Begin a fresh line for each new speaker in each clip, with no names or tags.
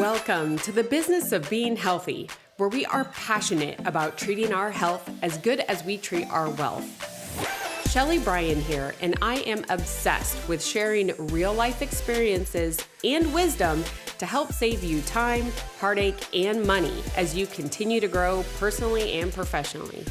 Welcome to the business of being healthy, where we are passionate about treating our health as good as we treat our wealth. Shelly Bryan here, and I am obsessed with sharing real-life experiences and wisdom to help save you time, heartache, and money as you continue to grow personally and professionally.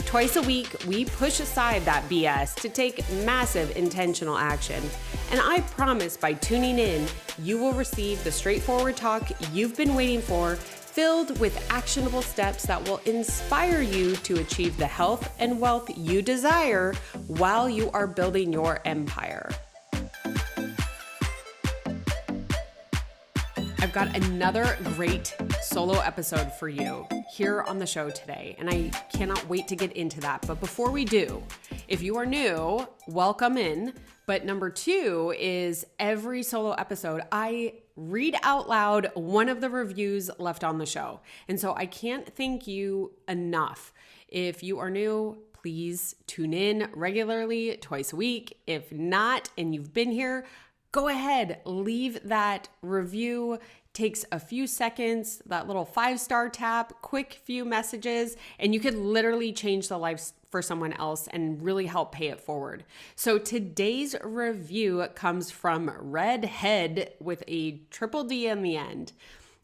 Twice a week, we push aside that BS to take massive intentional action. And I promise by tuning in, you will receive the straightforward talk you've been waiting for, filled with actionable steps that will inspire you to achieve the health and wealth you desire while you are building your empire. I've got another great solo episode for you here on the show today, and I cannot wait to get into that. But before we do, if you are new, welcome in. But number two is every solo episode, I read out loud one of the reviews left on the show. And so I can't thank you enough. If you are new, please tune in regularly, twice a week. If not, and you've been here, go ahead, leave that review. Takes a few seconds, that little 5-star tap, quick few messages, and you could literally change the life for someone else and really help pay it forward. So today's review comes from Redhead with a triple D in the end.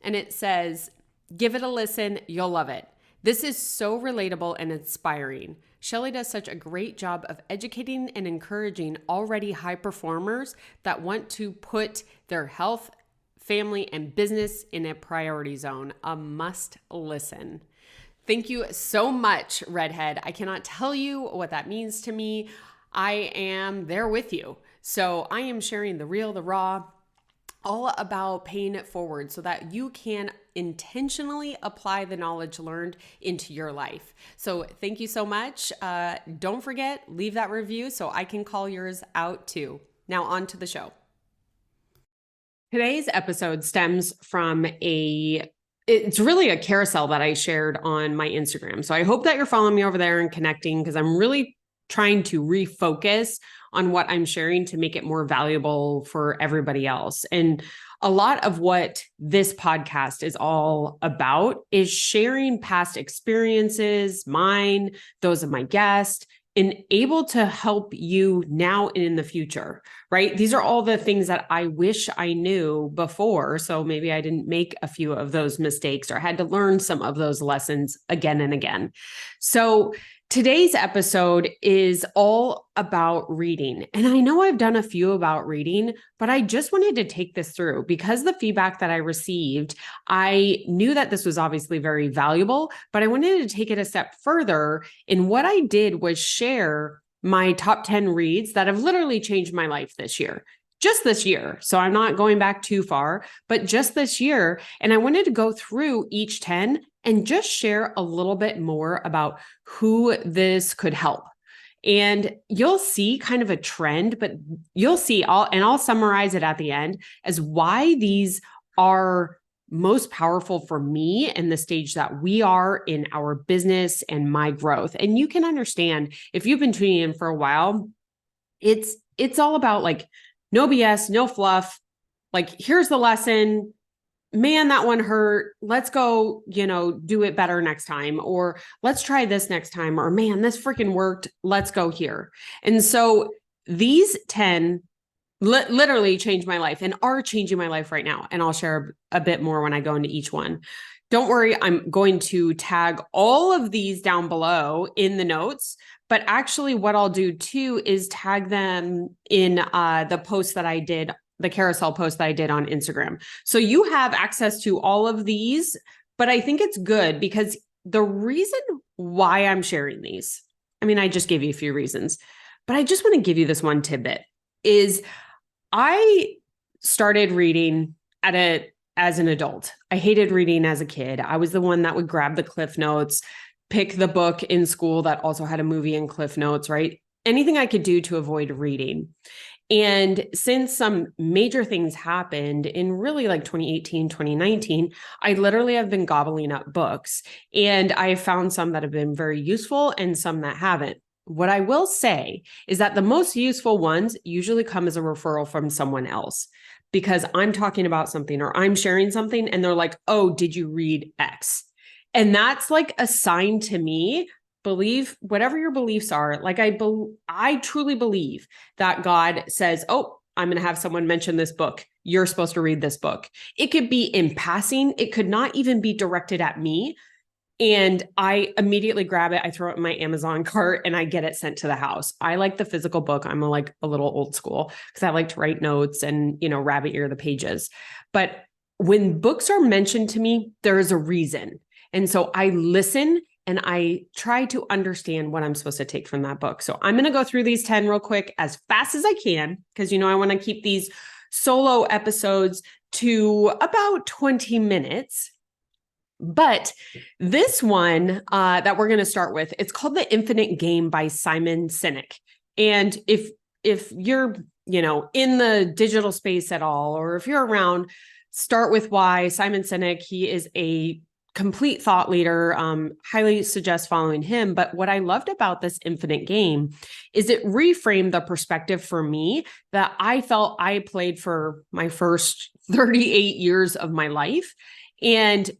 And it says, "Give it a listen, you'll love it. This is so relatable and inspiring. Shelly does such a great job of educating and encouraging already high performers that want to put their health, family, and business in a priority zone. A must listen." Thank you so much, Redhead. I cannot tell you what that means to me. I am there with you. So I am sharing the real, the raw, all about paying it forward so that you can intentionally apply the knowledge learned into your life. So thank you so much. Don't forget, leave that review so I can call yours out too. Now on to the show. Today's episode stems from it's really a carousel that I shared on my Instagram. So I hope that you're following me over there and connecting, because I'm really trying to refocus on what I'm sharing to make it more valuable for everybody else. And a lot of what this podcast is all about is sharing past experiences, mine, those of my guests, and able to help you now and in the future, right? These are all the things that I wish I knew before. So maybe I didn't make a few of those mistakes or had to learn some of those lessons again and again. So today's episode is all about reading. And I know I've done a few about reading, but I just wanted to take this through because the feedback that I received, I knew that this was obviously very valuable, but I wanted to take it a step further. And what I did was share my top 10 reads that have literally changed my life this year. Just this year. So I'm not going back too far, but just this year. And I wanted to go through each 10 and just share a little bit more about who this could help. And you'll see kind of a trend, but you'll see I'll summarize it at the end as why these are most powerful for me and the stage that we are in our business and my growth. And you can understand if you've been tuning in for a while, it's all about like no BS, no fluff. Like, here's the lesson. Man, that one hurt. Let's go, do it better next time. Or let's try this next time. Or man, this freaking worked. Let's go here. And so these 10 literally changed my life and are changing my life right now. And I'll share a bit more when I go into each one. Don't worry, I'm going to tag all of these down below in the notes. But actually what I'll do too is tag them in the post that I did, the carousel post that I did on Instagram. So you have access to all of these, but I think it's good because the reason why I'm sharing these, I just gave you a few reasons, but I just want to give you this one tidbit is I started reading as an adult. I hated reading as a kid. I was the one that would grab the Cliff Notes, pick the book in school that also had a movie and Cliff Notes, right? Anything I could do to avoid reading. And since some major things happened in really like 2018, 2019, I literally have been gobbling up books. And I found some that have been very useful and some that haven't. What I will say is that the most useful ones usually come as a referral from someone else, because I'm talking about something or I'm sharing something and they're like, oh, did you read X? And that's like a sign to me. Believe whatever your beliefs are. Like I truly believe that God says, oh, I'm going to have someone mention this book. You're supposed to read this book. It could be in passing. It could not even be directed at me. And I immediately grab it. I throw it in my Amazon cart and I get it sent to the house. I like the physical book. I'm like a little old school because I like to write notes and, rabbit ear the pages. But when books are mentioned to me, there is a reason. And so I listen and I try to understand what I'm supposed to take from that book. So I'm going to go through these 10 real quick as fast as I can, because, I want to keep these solo episodes to about 20 minutes. But this one that we're going to start with, it's called The Infinite Game by Simon Sinek. And if you're, in the digital space at all, or if you're around, start with why. Simon Sinek, he is a complete thought leader. Highly suggest following him. But what I loved about this infinite game is it reframed the perspective for me that I felt I played for my first 38 years of my life. And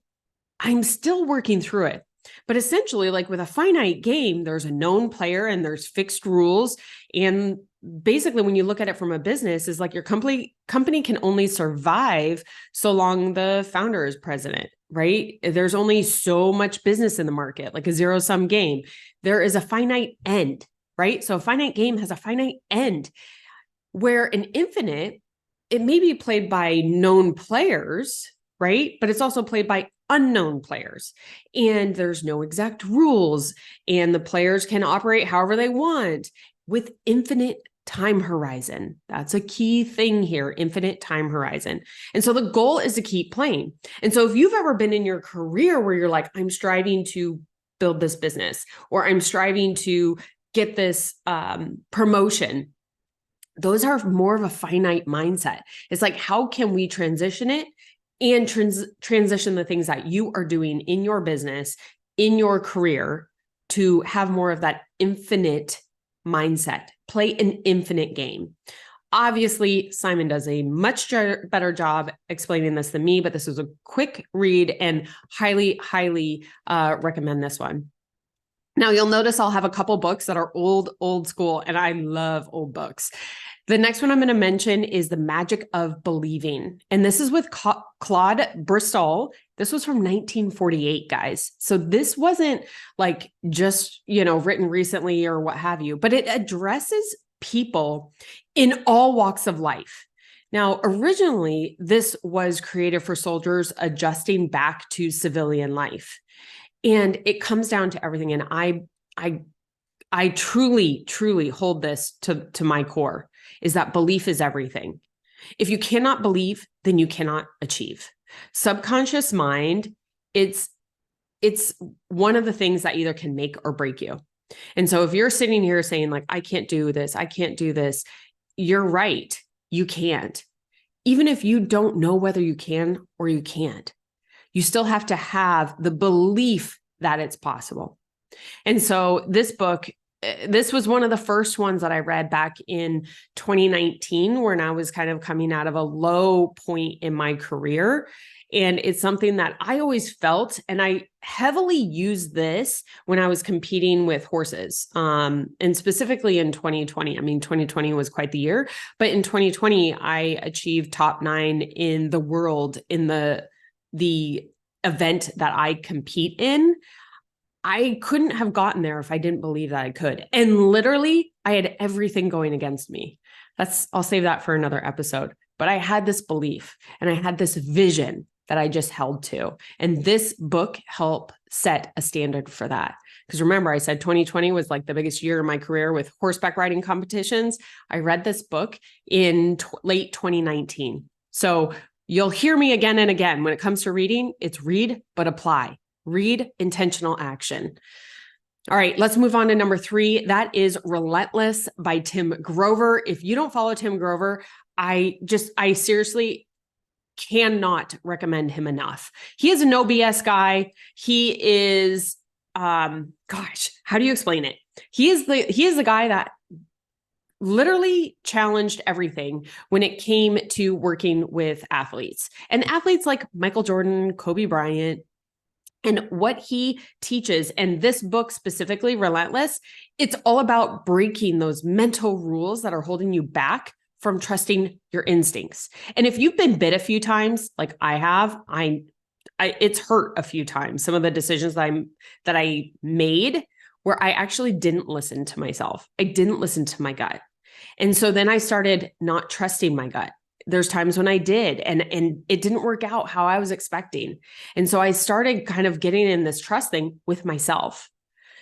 I'm still working through it. But essentially, like with a finite game, there's a known player and there's fixed rules. And basically, when you look at it from a business, is like your company can only survive so long the founder is president, right? There's only so much business in the market, like a zero-sum game. There is a finite end, right? So a finite game has a finite end, where an infinite, it may be played by known players, right? But it's also played by unknown players, and there's no exact rules, and the players can operate however they want with infinite time horizon. That's a key thing here, infinite time horizon. And so the goal is to keep playing. And so if you've ever been in your career where you're like, I'm striving to build this business, or I'm striving to get this promotion, those are more of a finite mindset. It's like, how can we transition it and transition the things that you are doing in your business, in your career, to have more of that infinite mindset, play an infinite game. Obviously, Simon does a much better job explaining this than me, but this is a quick read and highly, highly recommend this one. Now, you'll notice I'll have a couple books that are old school, and I love old books. The next one I'm going to mention is The Magic of Believing. And this is with Claude Bristol. This was from 1948, guys. So this wasn't like just, written recently or what have you, but it addresses people in all walks of life. Now, originally, this was created for soldiers adjusting back to civilian life. And it comes down to everything. And I truly, truly hold this to my core, is that belief is everything. If you cannot believe, then you cannot achieve. Subconscious mind, it's one of the things that either can make or break you. And so if you're sitting here saying like, I can't do this, you're right. You can't. Even if you don't know whether you can or you can't, you still have to have the belief that it's possible. And so this book, this was one of the first ones that I read back in 2019, when I was kind of coming out of a low point in my career. And it's something that I always felt, and I heavily used this when I was competing with horses. And specifically in 2020, 2020 was quite the year, but in 2020, I achieved top 9 in the world in the event that I compete in. I couldn't have gotten there if I didn't believe that I could. And literally, I had everything going against me. I'll save that for another episode. But I had this belief and I had this vision that I just held to. And this book helped set a standard for that. Because remember, I said 2020 was like the biggest year of my career with horseback riding competitions. I read this book in late 2019. So you'll hear me again and again. When it comes to reading, it's read, but apply. Read, intentional action. All right, let's move on to number 3. That is Relentless by Tim Grover. If you don't follow Tim Grover, I seriously cannot recommend him enough. He is a no BS guy. He is, how do you explain it? He is the guy that literally challenged everything when it came to working with athletes, and athletes like Michael Jordan, Kobe Bryant. And what he teaches, and this book specifically, Relentless, it's all about breaking those mental rules that are holding you back from trusting your instincts. And if you've been bit a few times, like I have, it's hurt a few times. Some of the decisions that I made where I actually didn't listen to myself. I didn't listen to my gut. And so then I started not trusting my gut. There's times when I did, and it didn't work out how I was expecting. And so I started kind of getting in this trust thing with myself.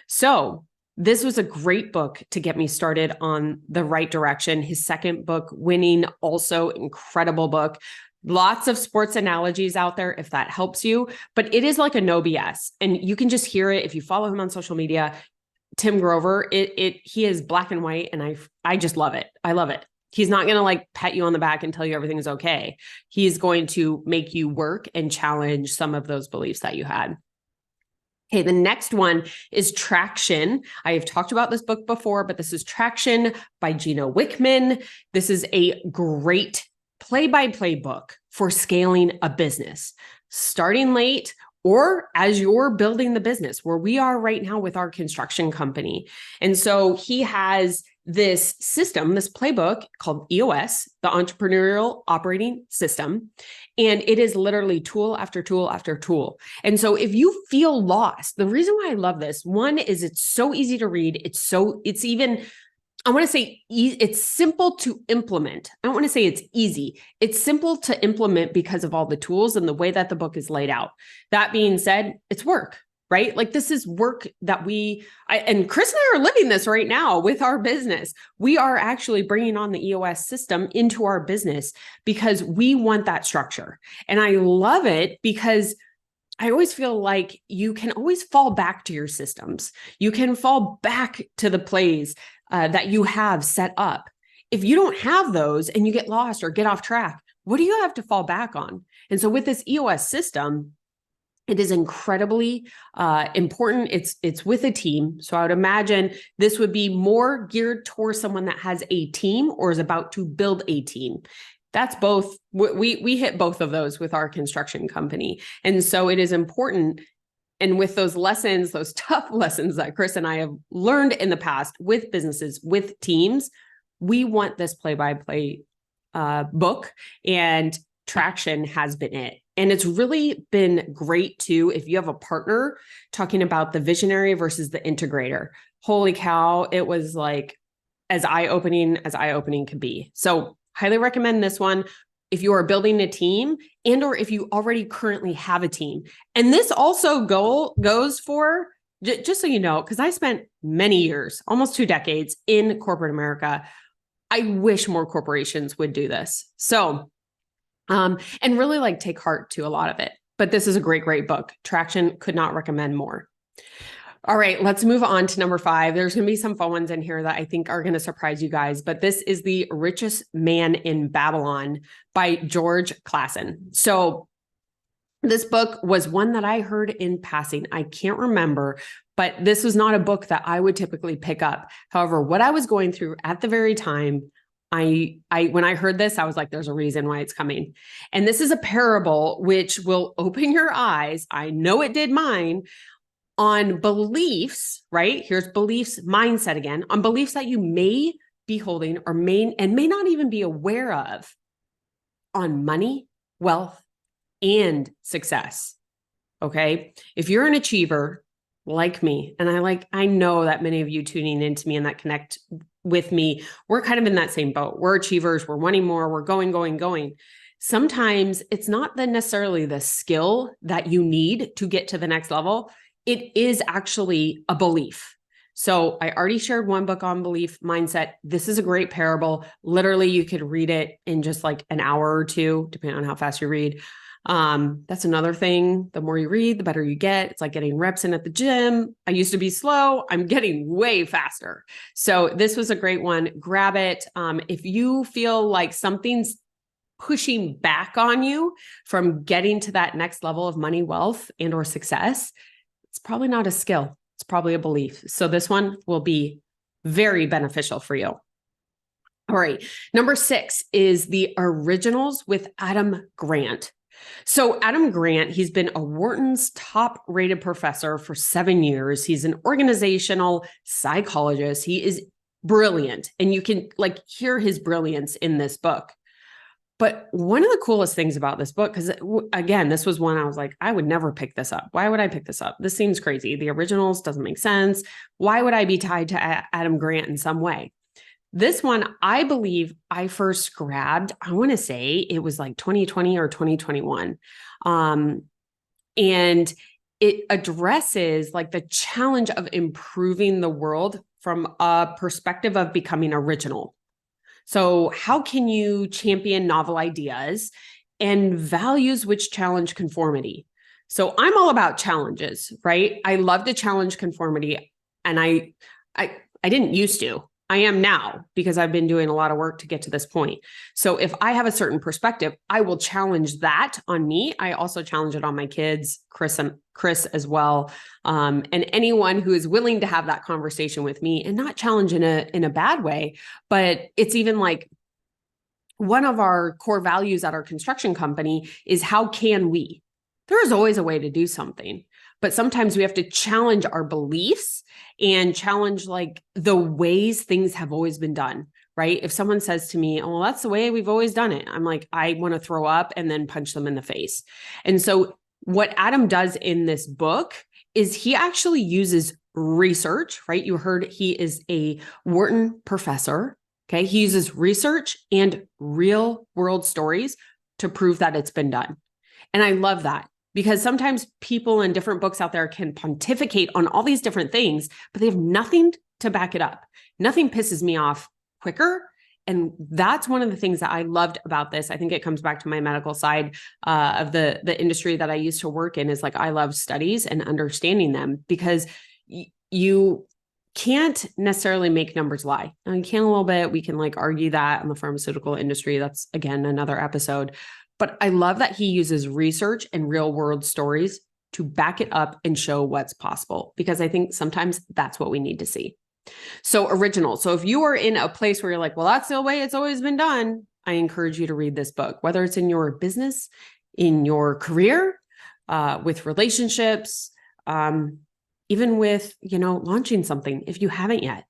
So this was a great book to get me started on the right direction. His second book, Winning, also incredible book. Lots of sports analogies out there if that helps you, but it is like a no BS. And you can just hear it if you follow him on social media. Tim Grover, he is black and white, and I just love it. I love it. He's not going to like pat you on the back and tell you everything is okay. He's going to make you work and challenge some of those beliefs that you had. Okay, the next one is Traction. I have talked about this book before, but this is Traction by Gino Wickman. This is a great play-by-play book for scaling a business, starting late or as you're building the business, where we are right now with our construction company. And so he has this system, this playbook called EOS, the Entrepreneurial Operating System. And it is literally tool after tool after tool. And so if you feel lost, the reason why I love this, one is it's so easy to read. It's even, I want to say it's simple to implement. I don't want to say it's easy. It's simple to implement because of all the tools and the way that the book is laid out. That being said, it's work. Right? Like this is work that and Chris and I are living this right now with our business. We are actually bringing on the EOS system into our business because we want that structure. And I love it because I always feel like you can always fall back to your systems. You can fall back to the plays that you have set up. If you don't have those and you get lost or get off track, what do you have to fall back on? And so with this EOS system, it is incredibly important. It's with a team. So I would imagine this would be more geared towards someone that has a team or is about to build a team. That's both. We hit both of those with our construction company. And so it is important. And with those lessons, those tough lessons that Chris and I have learned in the past with businesses, with teams, we want this play-by-play book, and Traction has been it. And it's really been great too, if you have a partner talking about the visionary versus the integrator. Holy cow, it was like as eye-opening could be. So highly recommend this one if you are building a team and or if you already currently have a team. And this also goes for, just so you know, because I spent many years, almost 2 decades in corporate America. I wish more corporations would do this. So and really like take heart to a lot of it. But this is a great, great book. Traction, could not recommend more. All right, let's move on to number 5. There's going to be some fun ones in here that I think are going to surprise you guys, but this is The Richest Man in Babylon by George Clason. So this book was one that I heard in passing. I can't remember, but this was not a book that I would typically pick up. However, what I was going through at the very time, when I heard this, I was like, there's a reason why it's coming. And this is a parable which will open your eyes. I know it did mine, on beliefs, right? Here's beliefs, mindset again, on beliefs that you may be holding or may not even be aware of on money, wealth, and success. Okay. If you're an achiever like me, and I know that many of you tuning into me and that connect with me, we're kind of in that same boat. We're achievers. We're wanting more. We're going. Sometimes it's not necessarily the skill that you need to get to the next level. It is actually a belief. So I already shared one book on belief mindset. This is a great parable. Literally, you could read it in just like an hour or 2, depending on how fast you read. That's another thing. The more you read, the better you get. It's like getting reps in at the gym. I used to be slow. I'm getting way faster. So this was a great one. Grab it. If you feel like something's pushing back on you from getting to that next level of money, wealth, and or success, it's probably not a skill. It's probably a belief. So this one will be very beneficial for you. All right. Number 6 is the Originals with Adam Grant. So Adam Grant, he's been a Wharton's top rated professor for 7 years. He's an organizational psychologist. He is brilliant. And you can like hear his brilliance in this book. But one of the coolest things about this book, because again, this was one I was like, I would never pick this up. Why would I pick this up? This seems crazy. The Originals doesn't make sense. Why would I be tied to Adam Grant in some way? This one, I believe I first grabbed, I want to say it was like 2020 or 2021. And it addresses like the challenge of improving the world from a perspective of becoming original. So how can you champion novel ideas and values which challenge conformity? So I'm all about challenges, right? I love to challenge conformity. And I didn't used to. I am now because I've been doing a lot of work to get to this point. So if I have a certain perspective, I will challenge that on me. I also challenge it on my kids, Chris as well. And anyone who is willing to have that conversation with me and not challenge in a bad way, but it's even like one of our core values at our construction company is how can we? There is always a way to do something, but sometimes we have to challenge our beliefs and challenge like the ways things have always been done, right? If someone says to me, oh, well, that's the way we've always done it. I'm like, I want to throw up and then punch them in the face. And so what Adam does in this book is he actually uses research, right? You heard he is a Wharton professor. Okay. He uses research and real world stories to prove that it's been done. And I love that. Because sometimes people in different books out there can pontificate on all these different things, but they have nothing to back it up. Nothing pisses me off quicker. And that's one of the things that I loved about this. I think it comes back to my medical side of the industry that I used to work in is like, I love studies and understanding them because you can't necessarily make numbers lie. Now, you can a little bit. We can like argue that in the pharmaceutical industry. That's again, another episode. But I love that he uses research and real world stories to back it up and show what's possible, because I think sometimes that's what we need to see. So original. So if you are in a place where you're like, well, that's the way it's always been done, I encourage you to read this book, whether it's in your business, in your career, with relationships, even with, launching something. If you haven't yet,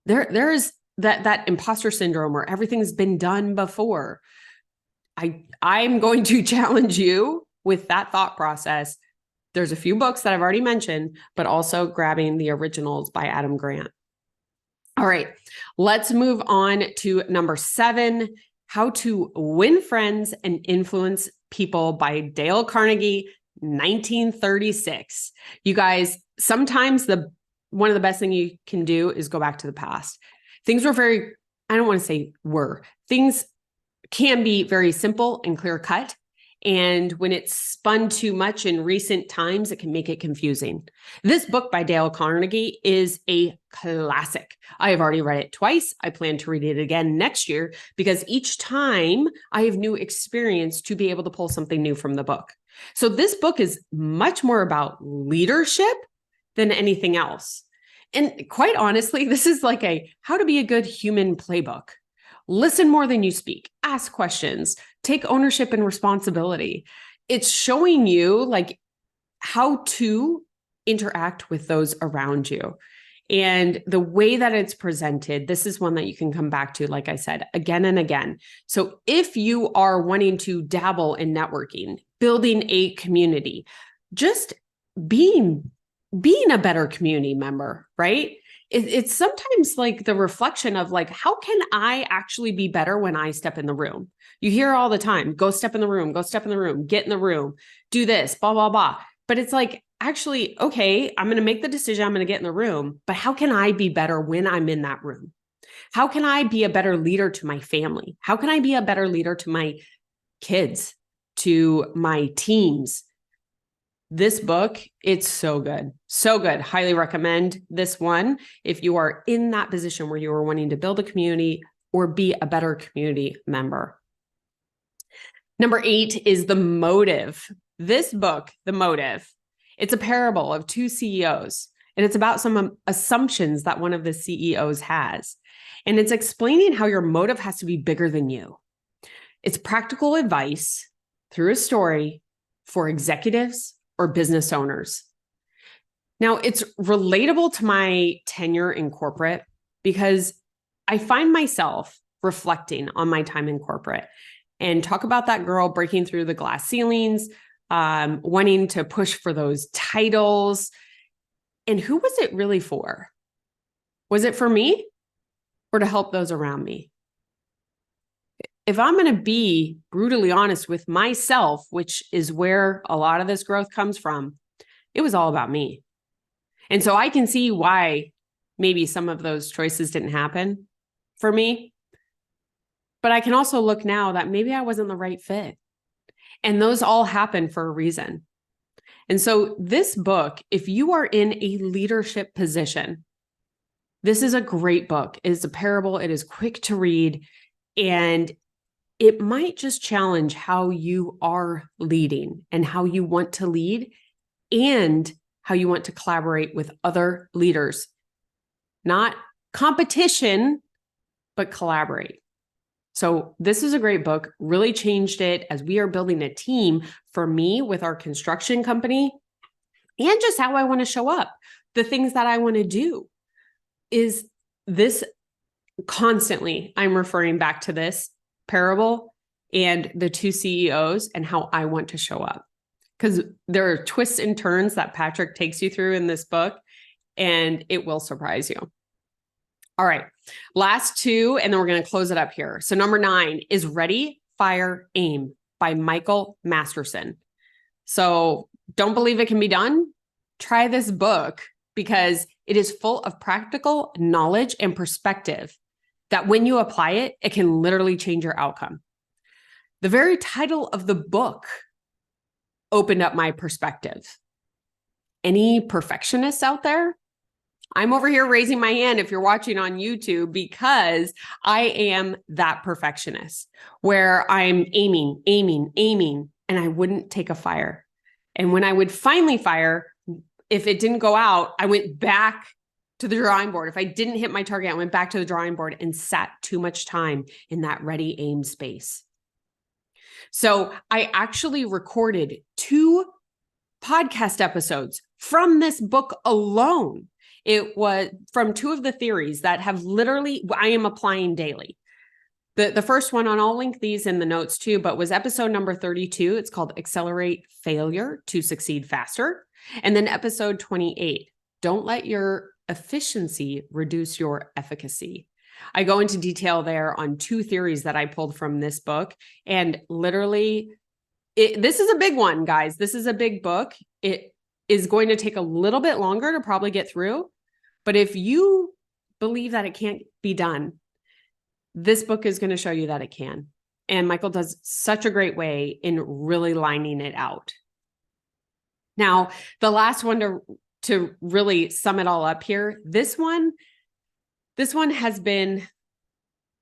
there is that imposter syndrome where everything's been done before. I'm going to challenge you with that thought process. There's a few books that I've already mentioned, but also grabbing the Originals by Adam Grant. All right, let's move on to number 7, How to Win Friends and Influence People by Dale Carnegie, 1936. You guys, sometimes one of the best things you can do is go back to the past. Things were I don't want to say things can be very simple and clear cut. And when it's spun too much in recent times, it can make it confusing. This book by Dale Carnegie is a classic. I have already read it twice. I plan to read it again next year because each time I have new experience to be able to pull something new from the book. So this book is much more about leadership than anything else. And quite honestly, this is like a how to be a good human playbook. Listen more than you speak, ask questions, take ownership and responsibility. It's showing you like how to interact with those around you. And the way that it's presented, this is one that you can come back to, like I said, again and again. So if you are wanting to dabble in networking, building a community, just being a better community member, right? It's sometimes like the reflection of like, how can I actually be better when I step in the room? You hear all the time, go step in the room, get in the room, do this, blah, blah, blah. But it's like, actually, okay, I'm going to make the decision, I'm going to get in the room, but how can I be better when I'm in that room? How can I be a better leader to my family? How can I be a better leader to my kids, to my teams? This book, it's so good. So good. Highly recommend this one if you are in that position where you are wanting to build a community or be a better community member. Number 8 is The Motive. This book, The Motive, it's a parable of 2 CEOs. And it's about some assumptions that one of the CEOs has. And it's explaining how your motive has to be bigger than you. It's practical advice through a story for executives or business owners. Now, it's relatable to my tenure in corporate because I find myself reflecting on my time in corporate and talk about that girl breaking through the glass ceilings, wanting to push for those titles. And who was it really for? Was it for me or to help those around me? If I'm going to be brutally honest with myself, which is where a lot of this growth comes from, it was all about me. And so I can see why maybe some of those choices didn't happen for me. But I can also look now that maybe I wasn't the right fit. And those all happen for a reason. And so this book, if you are in a leadership position, this is a great book. It is a parable. It is quick to read. And it might just challenge how you are leading and how you want to lead and how you want to collaborate with other leaders. Not competition, but collaborate. So this is a great book, really changed it as we are building a team for me with our construction company and just how I want to show up. The things that I want to do is this constantly, I'm referring back to this parable and the two CEOs and how I want to show up. Because there are twists and turns that Patrick takes you through in this book, and it will surprise you. All right, last two, and then we're going to close it up here. So number 9 is Ready, Fire, Aim by Michael Masterson. So don't believe it can be done? Try this book because it is full of practical knowledge and perspective that when you apply it, it can literally change your outcome. The very title of the book opened up my perspective. Any perfectionists out there? I'm over here raising my hand if you're watching on YouTube because I am that perfectionist where I'm aiming, and I wouldn't take a fire. And when I would finally fire, if it didn't go out, I went back to the drawing board. If I didn't hit my target, I went back to the drawing board and sat too much time in that ready aim space. So I actually recorded 2 podcast episodes from this book alone. It was from 2 of the theories that have literally, I am applying daily. The first one, and I'll link these in the notes too, but was episode number 32. It's called Accelerate Failure to Succeed Faster. And then episode 28, Don't Let Your Efficiency Reduce Your Efficacy. I go into detail there on 2 theories that I pulled from this book. And literally, this is a big one, guys. This is a big book. It is going to take a little bit longer to probably get through. But if you believe that it can't be done, this book is going to show you that it can. And Michael does such a great way in really lining it out. Now, the last one to really sum it all up here, this one has been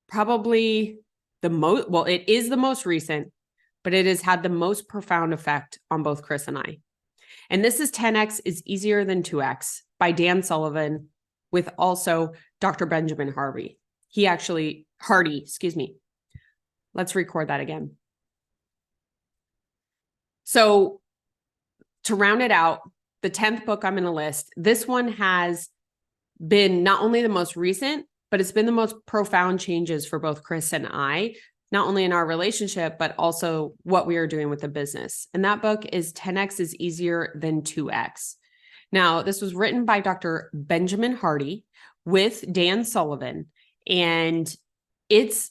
probably the most, well, it is the most recent, but it has had the most profound effect on both Chris and I. And this is 10X is Easier Than 2X by Dan Sullivan with also Dr. Benjamin Hardy. Excuse me. Let's record that again. So to round it out, the 10th book I'm going to list, this one has been not only the most recent, but it's been the most profound changes for both Chris and I, not only in our relationship, but also what we are doing with the business. And that book is 10X is Easier Than 2X. Now, this was written by Dr. Benjamin Hardy with Dan Sullivan, and it's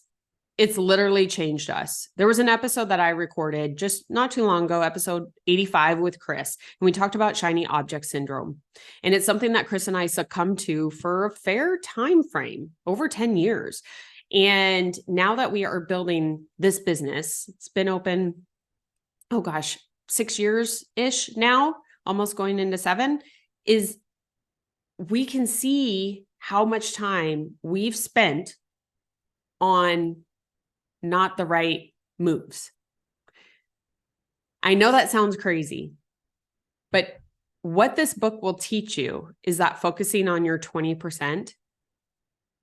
literally changed us. There was an episode that I recorded just not too long ago, episode 85 with Chris, and we talked about shiny object syndrome. And it's something that Chris and I succumbed to for a fair time frame, over 10 years. And now that we are building this business, it's been open, 6 years-ish now, almost going into 7, is we can see how much time we've spent on not the right moves. I know that sounds crazy, but what this book will teach you is that focusing on your 20%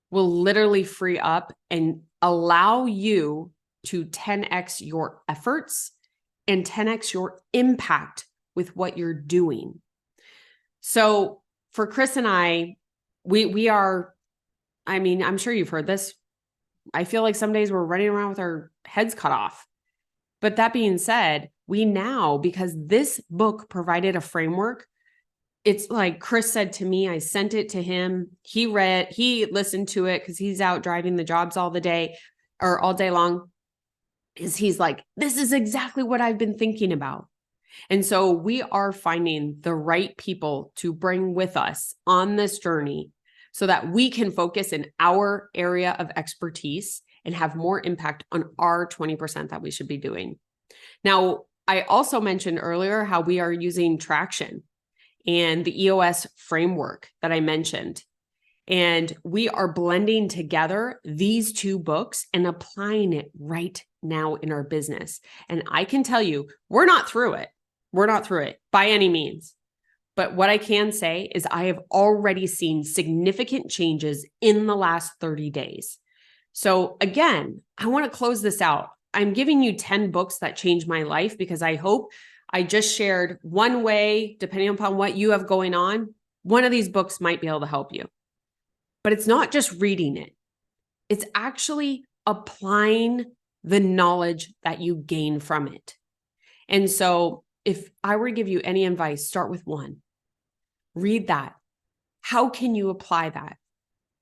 will literally free up and allow you to 10x your efforts and 10x your impact with what you're doing. So for Chris and I, we are, I mean, I'm sure you've heard this. I feel like some days we're running around with our heads cut off. But that being said, we now, because this book provided a framework, it's like Chris said to me, I sent it to him. He listened to it because he's out driving the jobs all day long. He's like, this is exactly what I've been thinking about. And so we are finding the right people to bring with us on this journey so that we can focus in our area of expertise and have more impact on our 20% that we should be doing. Now, I also mentioned earlier how we are using traction and the EOS framework that I mentioned. And we are blending together these two books and applying it right now in our business. And I can tell you, we're not through it. We're not through it by any means. But what I can say is I have already seen significant changes in the last 30 days. So again, I want to close this out. I'm giving you 10 books that changed my life because I hope I just shared one way, depending upon what you have going on, one of these books might be able to help you. But it's not just reading it. It's actually applying the knowledge that you gain from it. And so if I were to give you any advice, start with one. Read that. How can you apply that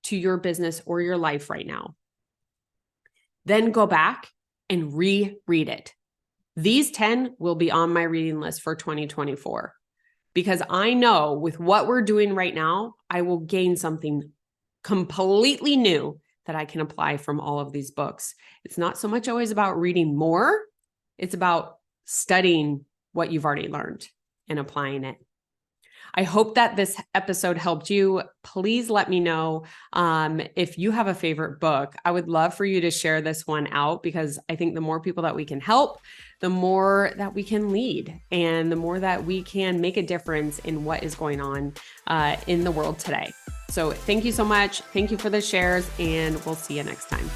to your business or your life right now? Then go back and reread it. These 10 will be on my reading list for 2024 because I know with what we're doing right now, I will gain something completely new that I can apply from all of these books. It's not so much always about reading more. It's about studying what you've already learned and applying it. I hope that this episode helped you. Please let me know if you have a favorite book. I would love for you to share this one out because I think the more people that we can help, the more that we can lead and the more that we can make a difference in what is going on in the world today. So thank you so much. Thank you for the shares and we'll see you next time.